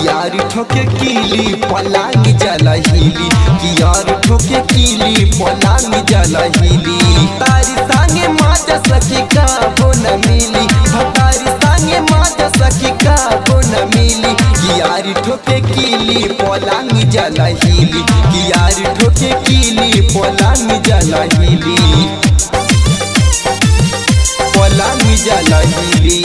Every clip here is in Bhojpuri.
कि यार ठोके कीली पलांग जला हिली, कि यार ठोके कीली पलांग जला हिली। तारी संगे माजा सखी का वो न मिली, तारी संगे माजा सखी का वो न मिली, कि यार ठोके कीली पलांग जला हिली, कि यार ठोके कीली पलांग जला हिली, पलांग जला हिली।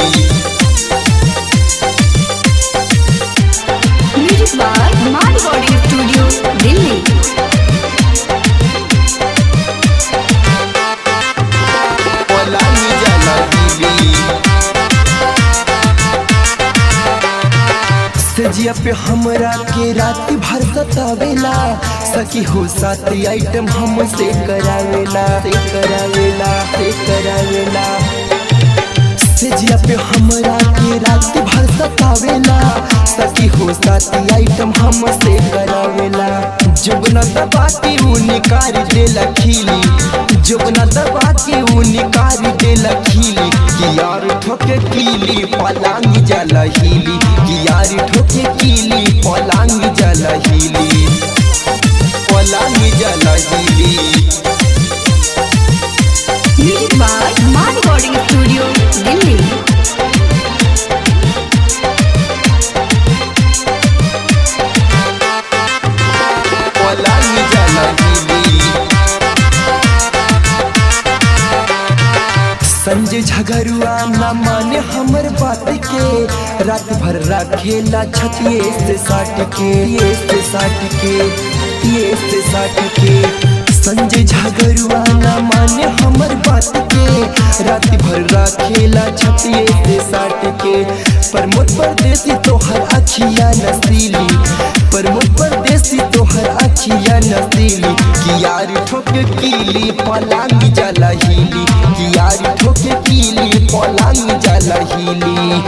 म्यूजिक बाय माड बॉडी स्टूडियो दिल्ली। पलांग जला हिली। सजिया पे हमरा के रात भर सतावेला, सखी हो साथ आइटम हमसे करावेला, से करावेला, से करावेला। सजिया पे हमरा के रात भर सतावेला, सखी हो साथ आइटम हमसे करावेला। जुगना दबा के ऊ निकाल देला खीली, जुगना दबा के ऊ निकाल देला खीली, कि यार ठोके कीली पलांग जला हिली, कि यार ठोके कीली पलांग जला हिली, पलांग जला हिली। म्यूजिक बाय माड बॉडी स्टूडियो दिल्ली। पलांग जला हिली। संजय झगरुआ न माने हमर बात के, रात भर रखेला छतिए से साट के, ये से साट के, ये से साट के। संजय झगरुआ न माने हमर बात के, रात भर रखेला छतिए से साट के। प्रमोद परदेसी तोहर अखिया नसीली, प्रमोद परदेसी तोहर अखिया नसीली, कि यार ठोके कीली पलांग जला हिली, कि यार ठोके कीली पलांग जला हिली।